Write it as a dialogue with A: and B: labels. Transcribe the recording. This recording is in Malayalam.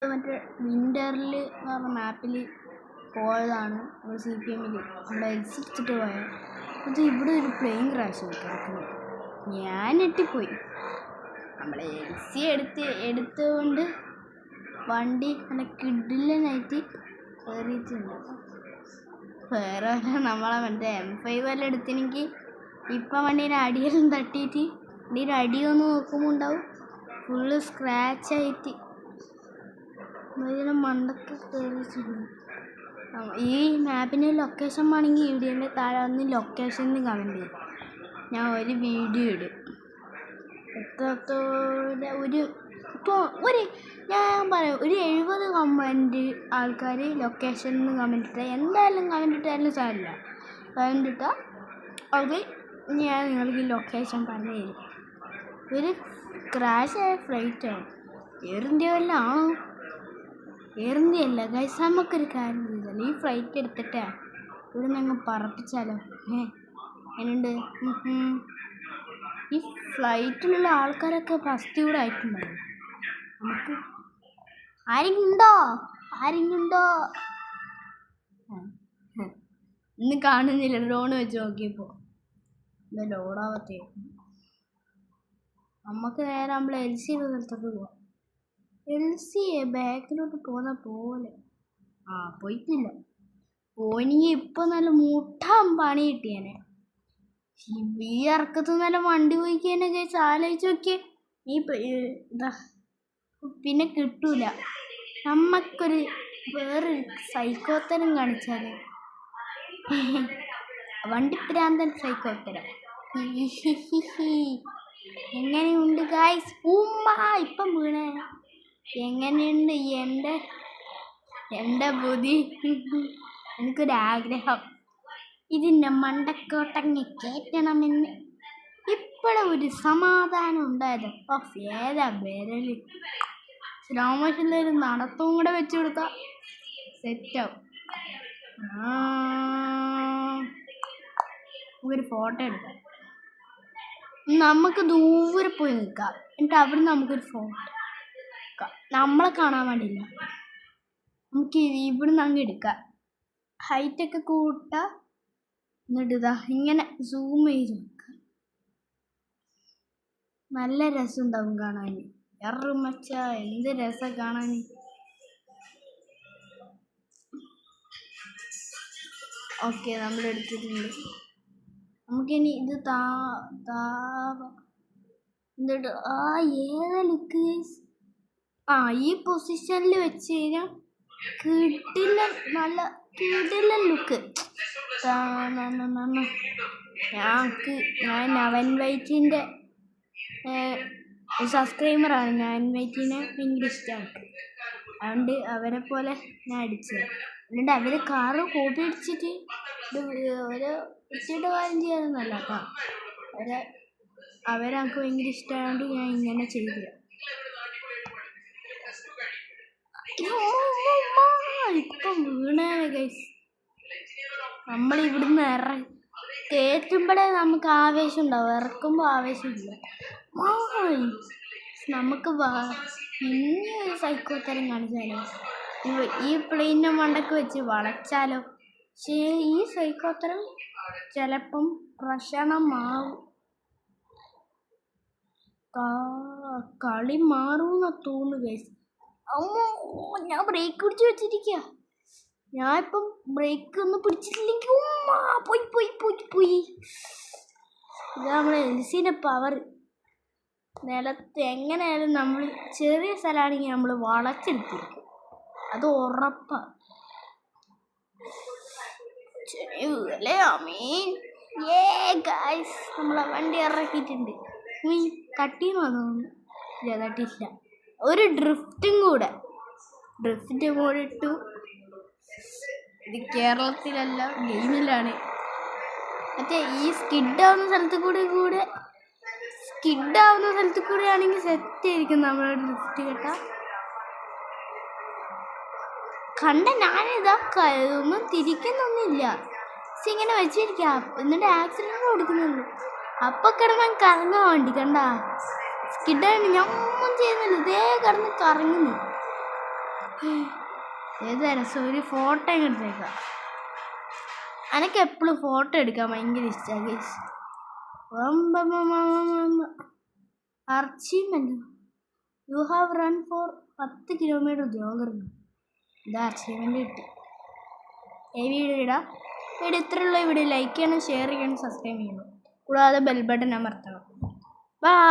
A: മറ്റേ വിൻ്ററിൽ എന്ന് പറഞ്ഞ മാപ്പിൽ പോയതാണ് നമ്മൾ CPM-ൽ അവിടെ എടുത്തിട്ട് പോയത്. അത് ഇവിടെ ഒരു പ്ലെയിൻ ക്രാഷ് കിടക്കുന്നു. ഞാൻ ഞെട്ടിപ്പോയി. നമ്മൾ LC എടുത്തുകൊണ്ട് വണ്ടി നല്ല കിഡിലനായിട്ട് കയറിയിട്ടുണ്ട്. വേറെ നമ്മളെ മറ്റേ M5 എല്ലാം എടുത്തിനെങ്കിൽ ഇപ്പം വണ്ടീൻ്റെ അടിയെല്ലാം തട്ടിയിട്ട് വണ്ടീൻ്റെ അടിയൊന്ന് നോക്കുമ്പോൾ ഉണ്ടാവും ഫുള്ള് സ്ക്രാച്ചായിട്ട് ഇതിന് മണ്ടൊക്കെ കയറിയിട്ടുണ്ട്. ഈ മാപ്പിന് ലൊക്കേഷൻ വേണമെങ്കിൽ വീഡിയോൻ്റെ താഴെ വന്ന് ലൊക്കേഷനിൽ കമൻറ്റ് ചെയ്യും. ഞാൻ ഒരു വീഡിയോ ഇടും. എത്രത്തോടെ ഞാൻ പറയാം, ഒരു 70 കമൻറ്റ് ആൾക്കാർ ലൊക്കേഷനിൽ കമൻറ്റ് ഇട്ടാൽ എന്തായാലും കമൻറ്റ് ഇട്ടാലും സാരില്ല. കമൻറ്റ് ഇട്ടാൽ അത് ഞാൻ നിങ്ങൾക്ക് ലൊക്കേഷൻ പറഞ്ഞു തരും. ഒരു ക്രാഷായ ഫ്ലൈറ്റാണ്. എയർ ഇന്ത്യ വല്ല ആണോ? എയർ ഇന്ത്യ അല്ല ഗൈസ്. നമുക്കൊരു കാര്യം ചെയ്താലോ, ഈ ഫ്ലൈറ്റ് എടുത്തിട്ടേ ഇവിടെ ഞങ്ങൾ പറപ്പിച്ചാലോ? അതിനുണ്ട് ഈ ഫ്ലൈറ്റിലുള്ള ആൾക്കാരൊക്കെ ഫസ്റ്റ് കൂടെ ആയിട്ടുണ്ടാവും. നമുക്ക് ആരെങ്കിലും ഉണ്ടോ? ഇന്ന് കാണുന്നില്ല. ഡ്രോൺ വെച്ച് നോക്കിയപ്പോൾ എന്താ ലോഡാവത്തേ. നമുക്ക് നേരെ നമ്മൾ LC സ്ഥലത്തോട്ട് പോവാം. LC ബാക്കിലോട്ട് പോകുന്ന പോലെ പോയിട്ടില്ല. പോയിനെങ്കിൽ ഇപ്പം നല്ല മുട്ടാൻ പണി കിട്ടിയേനെ. ഈ ഇറക്കത്ത് നല്ല വണ്ടി പോയിക്കഴിഞ്ഞാൽ കഴിച്ച് ആലോചിച്ച് നോക്കിയേ. ഇതാ പിന്നെ കിട്ടൂല. നമ്മക്കൊരു വേറൊരു സൈക്കോത്തരം കാണിച്ചാൽ വണ്ടിപ്രാന്തൻ സൈക്കോത്തരം. എങ്ങനെയുണ്ട് ഗായ്സ്? ഇപ്പം വീണേ. എങ്ങനെയുണ്ട് എൻ്റെ ബുദ്ധി? എനിക്കൊരാഗ്രഹം ഇതിൻ്റെ മണ്ടക്കോട്ടങ്ങ് കയറ്റണമെന്ന്. ഇപ്പോഴും ഒരു സമാധാനം ഉണ്ടായത്. ഏതാ വിരല് രാമേശ്വരൊരു നടത്തവും കൂടെ വെച്ച് കൊടുത്താൽ സെറ്റാവും. നമുക്കൊരു ഫോട്ടോ എടുക്കാം. നമുക്ക് ദൂരെ പോയി നിൽക്കാം. എന്നിട്ട് അവിടെ നമുക്കൊരു ഫോട്ടോ എടുക്കാം. നമ്മളെ കാണാൻ വേണ്ടിയില്ല, നമുക്ക് ഇവിടുന്ന് അങ്ങ് എടുക്കാം. ഹൈറ്റൊക്കെ കൂട്ടാം. എന്നിട്ട് ഇതാ ഇങ്ങനെ സൂം ചെയ്ത് നോക്കാം. നല്ല രസം ഉണ്ടാവും കാണാൻ. മച്ച എന്ത് രസം കാണാൻ. ഓക്കെ, നമ്മൾ എടുത്തിട്ടുണ്ട്. നമുക്കിനി ഇത് എന്നിട്ട് ഏതാ ലുക്ക്? ഈ പൊസിഷനിൽ വെച്ച് കഴിഞ്ഞാൽ നല്ല കിടില ലുക്ക്. ഞാൻ നവൻ വൈറ്റിൻ്റെ സബ്സ്ക്രൈബറാണ്. ഞാൻ വൈറ്റിനെ ഭയങ്കര ഇഷ്ടമാണ്. അതുകൊണ്ട് അവരെ പോലെ ഞാൻ അടിച്ചത്. എന്നിട്ട് അവർ കാറ് കോപ്പി അടിച്ചിട്ട് ഒരു വൃത്തിയുടെ കാര്യം ചെയ്യാനൊന്നല്ല കേട്ടോ. അവരെനിക്ക് ഭയങ്കര ഇഷ്ടമായതുകൊണ്ട് ഞാൻ ഇങ്ങനെ ചെയ്തു. ഇപ്പം വീണേനെ ഗൈസ്. നമ്മളിവിടുന്ന് കയറ്റുമ്പോഴേ നമുക്ക് ആവേശം ഉണ്ടാവും, ഇറക്കുമ്പോൾ ആവേശമില്ല. നമുക്ക് പിന്നെ ഒരു സൈക്കോത്തരം കാണിച്ചാലോ? ഈ പ്ലെയിനിൻ്റെ മണ്ടക്ക് വെച്ച് വളച്ചാലോ? പക്ഷേ ഈ സൈക്കോത്തരം ചിലപ്പം പ്രശ്നമാവും. കളി മാറുമെന്നാ തോന്നുന്നു ഗൈസ്. ഞാൻ ബ്രേക്ക് പിടിച്ച് വെച്ചിരിക്കുക. ഞാനിപ്പം ബ്രേക്ക് ഒന്നും പിടിച്ചിട്ടില്ലെങ്കിൽ പോയി. ഇത് നമ്മളെ LCൻ്റെ പവർ. നിലത്ത് എങ്ങനെയായാലും നമ്മൾ ചെറിയ സ്ഥലമാണെങ്കിൽ നമ്മൾ വളച്ചെടുത്തിരിക്കും, അത് ഉറപ്പാണ്. അല്ലേ ഗായ്സ്, നമ്മളെ വണ്ടി ഇറക്കിയിട്ടുണ്ട്. തട്ടിന്ന് തോന്നുന്നു. ഇല്ല, തട്ടിയില്ല. ഒരു ഡ്രിഫ്റ്റും കൂടെ ഇട്ടു. ഇത് കേരളത്തിലല്ല, ഗെയിമിലാണ്. മറ്റേ ഈ സ്കിഡാവുന്ന സ്ഥലത്ത് കൂടെ ആണെങ്കിൽ സെറ്റായിരിക്കും നമ്മളെ ഡ്രിഫ്റ്റ് കേട്ടാ. ഞാനിതാ ഒന്നും തിരിക്കുന്നൊന്നുമില്ല. പക്ഷെ ഇങ്ങനെ വെച്ചിരിക്കുക. എന്നിട്ട് ആക്സിഡൻറ്റ് കൊടുക്കുന്നുള്ളൂ. അപ്പം കിടന്നാൽ കറങ്ങാൻ വേണ്ടി കണ്ട സ്കിഡാണ്. ഞാൻ ഒന്നും ചെയ്യുന്നില്ല, ഇതേ കിടന്ന് കറങ്ങുന്നു. ഏത് രസം, ഒരു ഫോട്ടോ എടുത്തേക്കാം. എനിക്ക് എപ്പോഴും ഫോട്ടോ എടുക്കാൻ ഭയങ്കര ഇഷ്ടമാണ് guys. Achievement you have run for 10 kilometre jogger. ഇതാ അച്ചീവ്മെൻറ്റ് കിട്ടി. ഈ വീഡിയോ ഇടാം. വീഡിയോ ഇത്രയുള്ള വീഡിയോ ലൈക്ക് ചെയ്യണം, ഷെയർ ചെയ്യണം, സബ്സ്ക്രൈബ് ചെയ്യണം. കൂടാതെ ബെൽ ബട്ടൺ അമർത്തണം. ബൈ.